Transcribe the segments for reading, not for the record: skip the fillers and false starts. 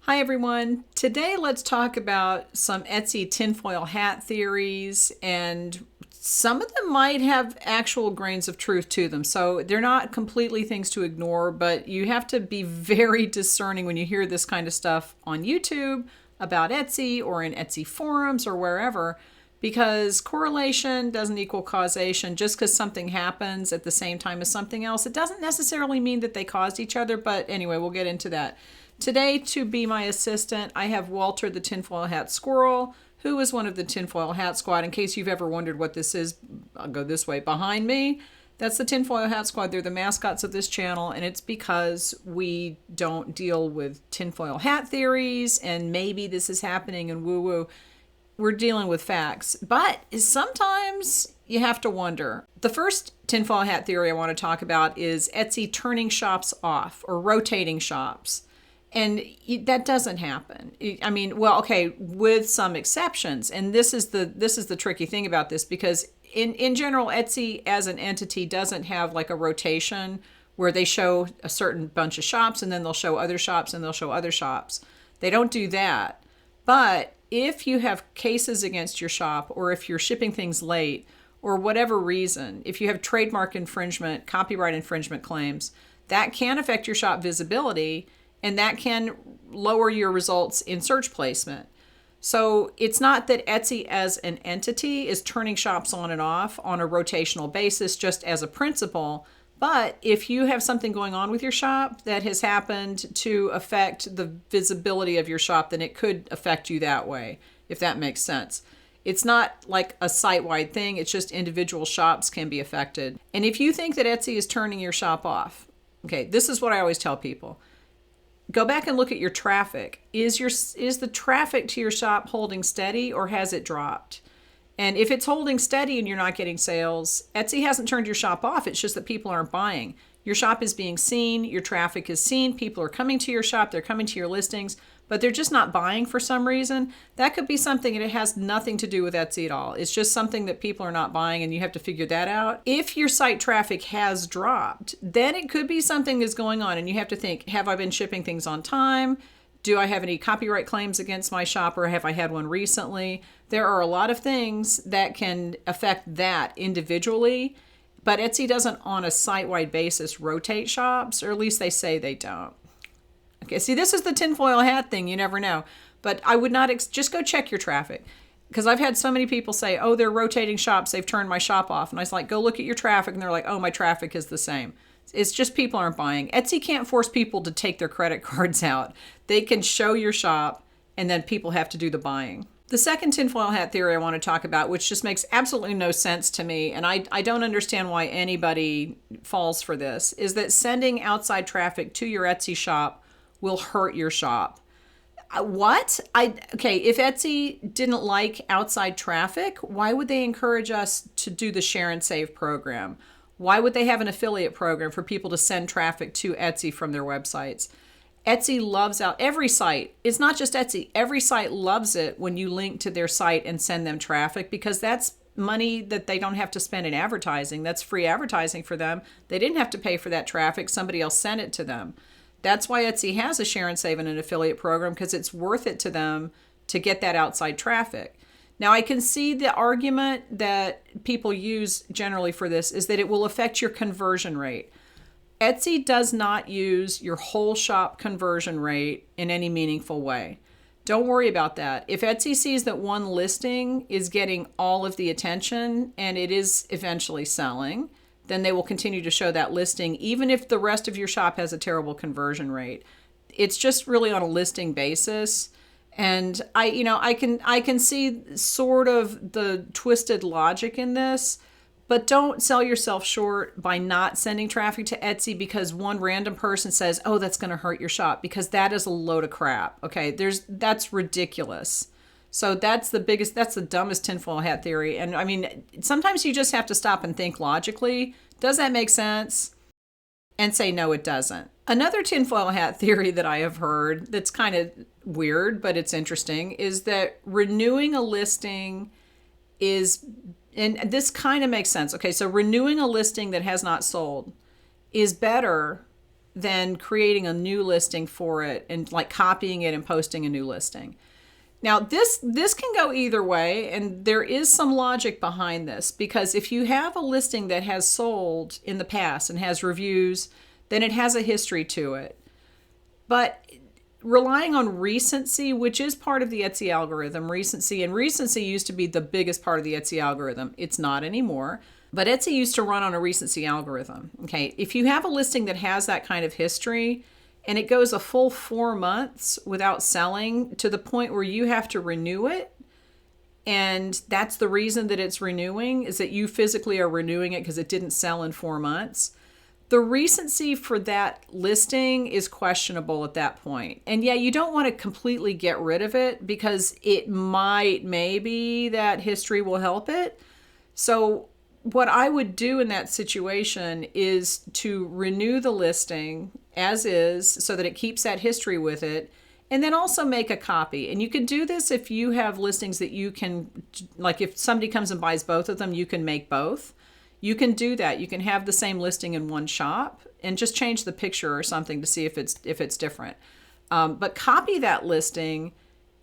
Hi everyone. Today let's talk about some Etsy tinfoil hat theories, and some of them might have actual grains of truth to them. So they're not completely things to ignore, but you have to be very discerning when you hear this kind of stuff on YouTube about Etsy or in Etsy forums or wherever, because correlation doesn't equal causation. Just because something happens at the same time as something else, it doesn't necessarily mean that they caused each other. But anyway, we'll get into that. Today, to be my assistant, I have Walter the tinfoil hat squirrel, who is one of the tinfoil hat squad. In case you've ever wondered what this is, I'll go this way. Behind me, that's the tinfoil hat squad. They're the mascots of this channel, and it's because we don't deal with tinfoil hat theories and maybe this is happening and woo woo. We're dealing with facts, but sometimes you have to wonder. The first tinfoil hat theory I want to talk about is Etsy turning shops off or rotating shops. And that doesn't happen. I mean, well, okay, with some exceptions. And this is the tricky thing about this, because in general, Etsy as an entity doesn't have like a rotation where they show a certain bunch of shops and then they'll show other shops and they'll show other shops. They don't do that. But if you have cases against your shop, or if you're shipping things late, or whatever reason, if you have trademark infringement, copyright infringement claims, that can affect your shop visibility, and that can lower your results in search placement. So it's not that Etsy as an entity is turning shops on and off on a rotational basis just as a principle. But if you have something going on with your shop that has happened to affect the visibility of your shop, then it could affect you that way, if that makes sense. It's not like a site-wide thing. It's just individual shops can be affected. And if you think that Etsy is turning your shop off, okay, this is what I always tell people. Go back and look at your traffic. Is the traffic to your shop holding steady, or has it dropped? And if it's holding steady and you're not getting sales, Etsy hasn't turned your shop off. It's just that people aren't buying. Your shop is being seen, your traffic is seen, people are coming to your shop, they're coming to your listings, but they're just not buying for some reason. That could be something, and it has nothing to do with Etsy at all. It's just something that people are not buying, and you have to figure that out. If your site traffic has dropped, then it could be something that's going on, and you have to think, have I been shipping things on time? Do I have any copyright claims against my shop, or have I had one recently? There are a lot of things that can affect that individually, but Etsy doesn't on a site-wide basis rotate shops, or at least they say they don't. Okay, see, this is the tinfoil hat thing. You never know. But I would not, just go check your traffic. Because I've had so many people say, oh, they're rotating shops, they've turned my shop off. And I was like, go look at your traffic. And they're like, oh, my traffic is the same. It's just people aren't buying. Etsy can't force people to take their credit cards out. They can show your shop, and then people have to do the buying. The second tinfoil hat theory I want to talk about, which just makes absolutely no sense to me, and I don't understand why anybody falls for this, is that sending outside traffic to your Etsy shop will hurt your shop. What? Okay, if Etsy didn't like outside traffic, why would they encourage us to do the share and save program? Why would they have an affiliate program for people to send traffic to Etsy from their websites? Etsy loves out every site. It's not just Etsy. Every site loves it when you link to their site and send them traffic, because that's money that they don't have to spend in advertising. That's free advertising for them. They didn't have to pay for that traffic. Somebody else sent it to them. That's why Etsy has a share and save and an affiliate program, because it's worth it to them to get that outside traffic. Now, I can see the argument that people use generally for this is that it will affect your conversion rate. Etsy does not use your whole shop conversion rate in any meaningful way. Don't worry about that. If Etsy sees that one listing is getting all of the attention and it is eventually selling, then they will continue to show that listing, even if the rest of your shop has a terrible conversion rate. It's just really on a listing basis. And I can see sort of the twisted logic in this, but don't sell yourself short by not sending traffic to Etsy because one random person says, oh, that's going to hurt your shop, because that is a load of crap. Okay, that's ridiculous. So that's the dumbest tinfoil hat theory. And I mean, sometimes you just have to stop and think logically. Does that make sense? And say, no, it doesn't. Another tinfoil hat theory that I have heard that's kind of weird, but it's interesting, is that renewing a listing is, and this kind of makes sense. Okay, so renewing a listing that has not sold is better than creating a new listing for it and like copying it and posting a new listing. Now, this can go either way, and there is some logic behind this, because if you have a listing that has sold in the past and has reviews, then it has a history to it. But relying on recency, which is part of the Etsy algorithm, recency used to be the biggest part of the Etsy algorithm. It's not anymore, but Etsy used to run on a recency algorithm. Okay, if you have a listing that has that kind of history, and it goes a full 4 months without selling to the point where you have to renew it, and that's the reason that it's renewing, is that you physically are renewing it because it didn't sell in 4 months, the recency for that listing is questionable at that point. And yeah, you don't want to completely get rid of it, because it maybe that history will help it. So what I would do in that situation is to renew the listing as is so that it keeps that history with it, and then also make a copy. And you can do this if you have listings that you can, like if somebody comes and buys both of them, you can make both. You can do that. You can have the same listing in one shop and just change the picture or something to see if it's different. But copy that listing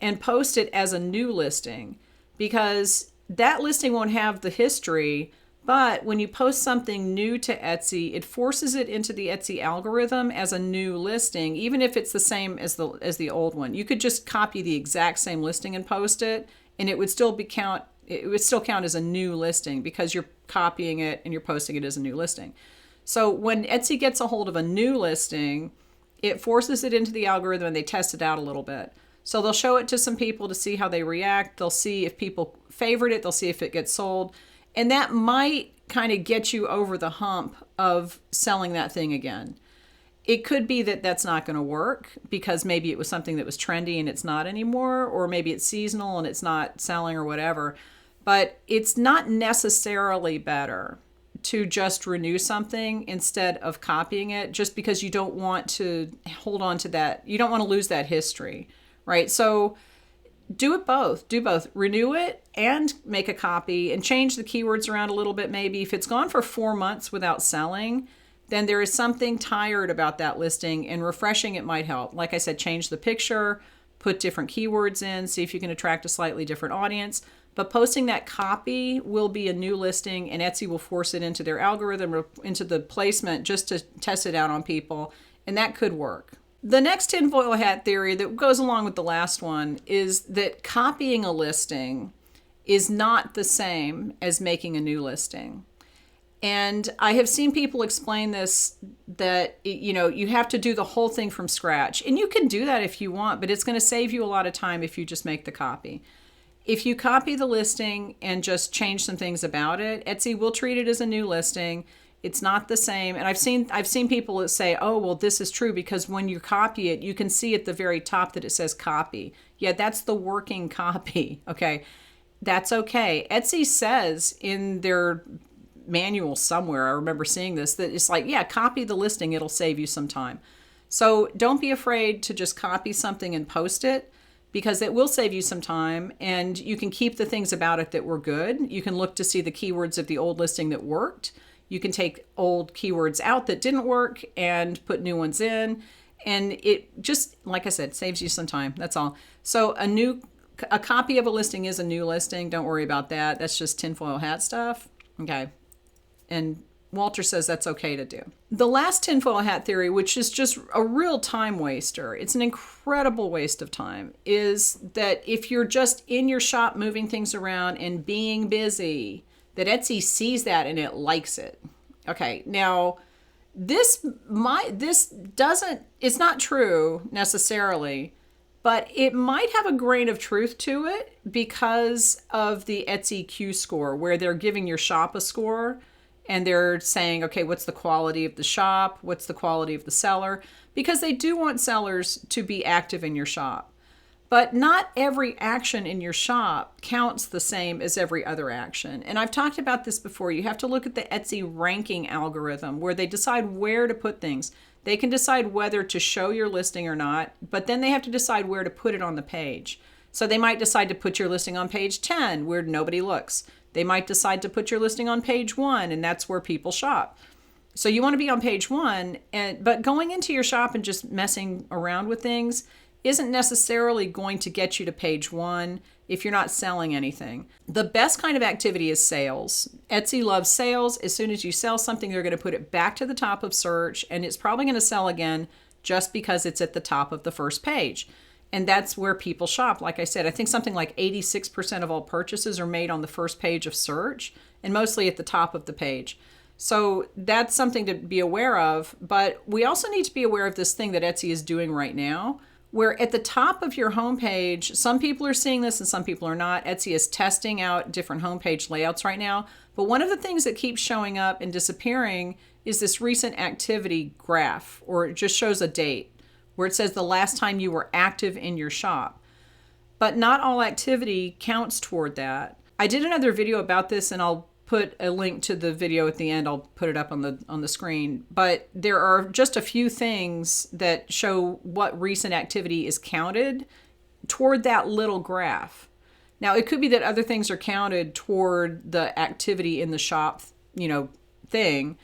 and post it as a new listing, because that listing won't have the history. But when you post something new to Etsy, it forces it into the Etsy algorithm as a new listing, even if it's the same as the old one. You could just copy the exact same listing and post it, and it would still count as a new listing, because you're copying it and you're posting it as a new listing. So when Etsy gets a hold of a new listing, it forces it into the algorithm and they test it out a little bit. So they'll show it to some people to see how they react. They'll see if people favorite it. They'll see if it gets sold. And that might kind of get you over the hump of selling that thing again. It could be that that's not going to work, because maybe it was something that was trendy and it's not anymore, or maybe it's seasonal and it's not selling or whatever. But it's not necessarily better to just renew something instead of copying it, just because you don't want to hold on to that. You don't want to lose that history, right? So do it both. Do both. Renew it and make a copy and change the keywords around a little bit maybe. If it's gone for 4 months without selling, then there is something tired about that listing, and refreshing it might help. Like I said, change the picture, put different keywords in, see if you can attract a slightly different audience. But posting that copy will be a new listing, and Etsy will force it into their algorithm or into the placement just to test it out on people, and that could work. The next tinfoil hat theory that goes along with the last one is that copying a listing is not the same as making a new listing. And I have seen people explain this, that, you have to do the whole thing from scratch. And you can do that if you want, but it's going to save you a lot of time if you just make the copy. If you copy the listing and just change some things about it, Etsy will treat it as a new listing. It's not the same. And I've seen people that say, oh, well, this is true because when you copy it, you can see at the very top that it says copy. Yeah, that's the working copy. Okay, that's okay. Etsy says in their manual somewhere, I remember seeing this, that it's like, yeah, copy the listing. It'll save you some time. So don't be afraid to just copy something and post it, because it will save you some time, and you can keep the things about it that were good. You can look to see the keywords of the old listing that worked. You can take old keywords out that didn't work and put new ones in. And it just, like I said, saves you some time. That's all. So a copy of a listing is a new listing. Don't worry about that. That's just tinfoil hat stuff. Okay. And Walter says that's okay to do. The last tinfoil hat theory, which is just a real time waster, it's an incredible waste of time, is that if you're just in your shop moving things around and being busy, that Etsy sees that and it likes it. Okay, now it's not true necessarily, but it might have a grain of truth to it because of the Etsy Q score, where they're giving your shop a score. And they're saying, okay, what's the quality of the shop? What's the quality of the seller? Because they do want sellers to be active in your shop. But not every action in your shop counts the same as every other action. And I've talked about this before. You have to look at the Etsy ranking algorithm, where they decide where to put things. They can decide whether to show your listing or not, but then they have to decide where to put it on the page. So they might decide to put your listing on page 10, where nobody looks. They might decide to put your listing on page 1, and that's where people shop. So you want to be on page one, but going into your shop and just messing around with things isn't necessarily going to get you to page one if you're not selling anything. The best kind of activity is sales. Etsy loves sales. As soon as you sell something, they're going to put it back to the top of search, and it's probably going to sell again just because it's at the top of the first page. And that's where people shop. Like I said, I think something like 86% of all purchases are made on the first page of search and mostly at the top of the page. So that's something to be aware of. But we also need to be aware of this thing that Etsy is doing right now, where at the top of your homepage, some people are seeing this and some people are not. Etsy is testing out different homepage layouts right now. But one of the things that keeps showing up and disappearing is this recent activity graph, or it just shows a date where it says the last time you were active in your shop. But not all activity counts toward that. I did another video about this, and I'll put a link to the video at the end. I'll put it up on the screen. But there are just a few things that show what recent activity is counted toward that little graph. Now, it could be that other things are counted toward the activity in the shop, thing.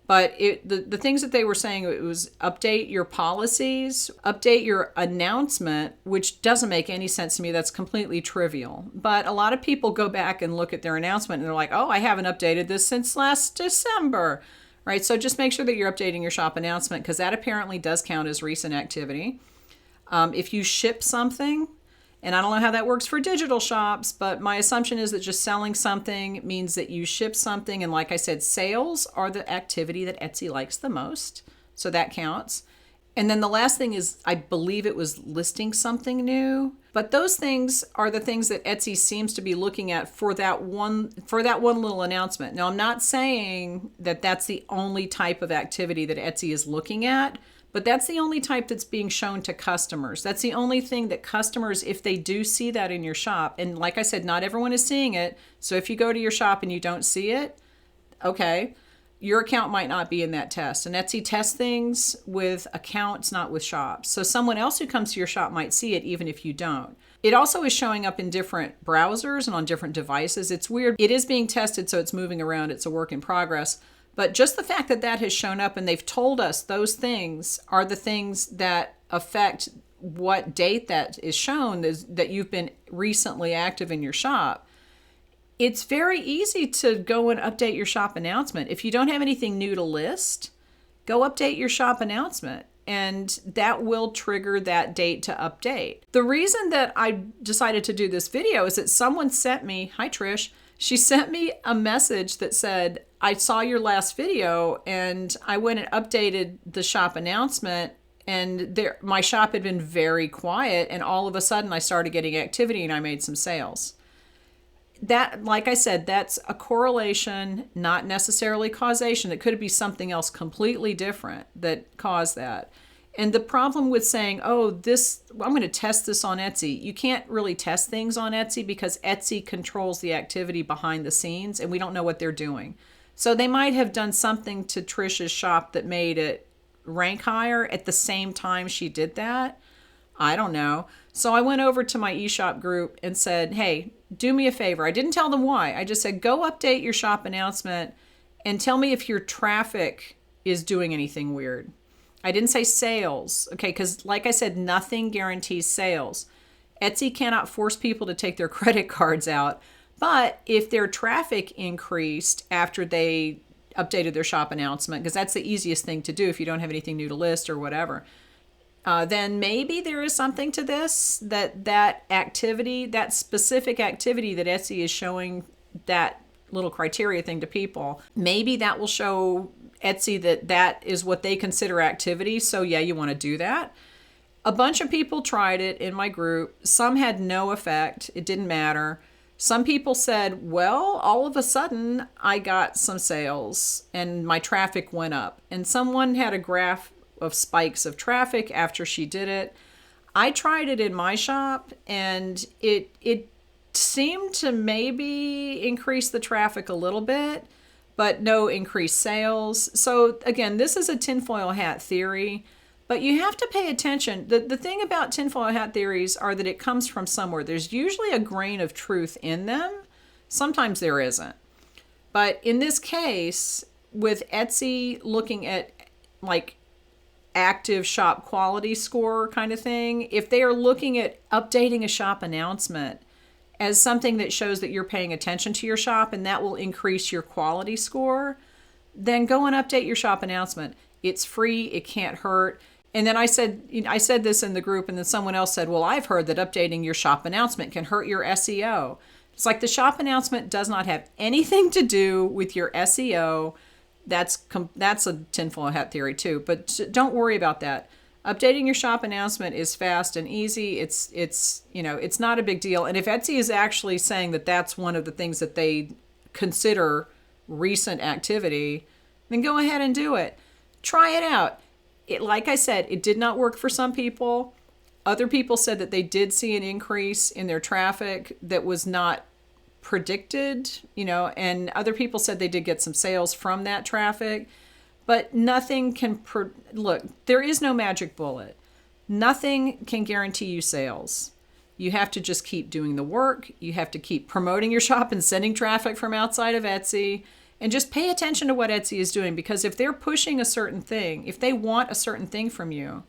But the things that they were saying, it was update your policies, update your announcement, which doesn't make any sense to me. That's completely trivial. But a lot of people go back and look at their announcement and they're like, oh, I haven't updated this since last December, right? So just make sure that you're updating your shop announcement, because that apparently does count as recent activity. If you ship something, and I don't know how that works for digital shops, but my assumption is that just selling something means that you ship something. And like I said, sales are the activity that Etsy likes the most. So that counts. And then the last thing is, I believe it was listing something new. But those things are the things that Etsy seems to be looking at for that one little announcement. Now, I'm not saying that that's the only type of activity that Etsy is looking at, but that's the only type that's being shown to customers. That's the only thing that customers, if they do see that in your shop, and like I said, not everyone is seeing it. So if you go to your shop and you don't see it, okay, your account might not be in that test. And Etsy tests things with accounts, not with shops. So someone else who comes to your shop might see it even if you don't. It also is showing up in different browsers and on different devices. It's weird. It is being tested, so it's moving around. It's a work in progress. But just the fact that that has shown up and they've told us those things are the things that affect what date that is shown, that you've been recently active in your shop. It's very easy to go and update your shop announcement. If you don't have anything new to list, go update your shop announcement, and that will trigger that date to update. The reason that I decided to do this video is that someone sent me, hi Trish, she sent me a message that said, I saw your last video and I went and updated the shop announcement, and my shop had been very quiet, and all of a sudden I started getting activity and I made some sales. That, like I said, that's a correlation, not necessarily causation. It could be something else completely different that caused that. And the problem with saying, I'm going to test this on Etsy. You can't really test things on Etsy because Etsy controls the activity behind the scenes and we don't know what they're doing. So they might have done something to Trisha's shop that made it rank higher at the same time she did that. I don't know. So I went over to my eShop group and said, hey, do me a favor. I didn't tell them why. I just said, go update your shop announcement and tell me if your traffic is doing anything weird. I didn't say sales, okay? Because like I said, nothing guarantees sales. Etsy cannot force people to take their credit cards out. But if their traffic increased after they updated their shop announcement, because that's the easiest thing to do if you don't have anything new to list or whatever, then maybe there is something to this, that activity, that specific activity that Etsy is showing that little criteria thing to people, maybe that will show Etsy that is what they consider activity. So yeah, you want to do that. A bunch of people tried it in my group. Some had no effect. It didn't matter. Some people said, well, all of a sudden I got some sales and my traffic went up. And someone had a graph of spikes of traffic after she did it. I tried it in my shop and it seemed to maybe increase the traffic a little bit, but no increased sales. So again, this is a tinfoil hat theory, but you have to pay attention. The thing about tinfoil hat theories are that it comes from somewhere. There's usually a grain of truth in them. Sometimes there isn't. But in this case, with Etsy looking at like active shop quality score kind of thing, if they are looking at updating a shop announcement as something that shows that you're paying attention to your shop and that will increase your quality score, then go and update your shop announcement. It's free, it can't hurt. And then I said this in the group, and then someone else said, well, I've heard that updating your shop announcement can hurt your SEO. It's like the shop announcement does not have anything to do with your SEO. That's a tinfoil hat theory too, but don't worry about that. Updating your shop announcement is fast and easy. It's not a big deal. And if Etsy is actually saying that that's one of the things that they consider recent activity, then go ahead and do it. Try it out. Like I said, it did not work for some people. Other people said that they did see an increase in their traffic that was not predicted, and other people said they did get some sales from that traffic, but nothing can look, there is no magic bullet. Nothing can guarantee you sales. You have to just keep doing the work. You have to keep promoting your shop and sending traffic from outside of Etsy, and just pay attention to what Etsy is doing, because if they're pushing a certain thing, if they want a certain thing from you,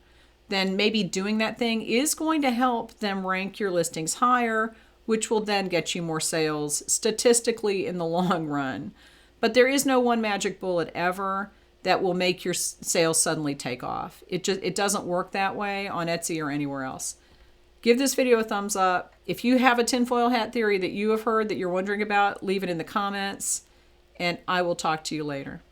then maybe doing that thing is going to help them rank your listings higher, which will then get you more sales statistically in the long run. But there is no one magic bullet ever that will make your sales suddenly take off. It doesn't work that way on Etsy or anywhere else. Give this video a thumbs up. If you have a tinfoil hat theory that you have heard that you're wondering about, leave it in the comments, and I will talk to you later.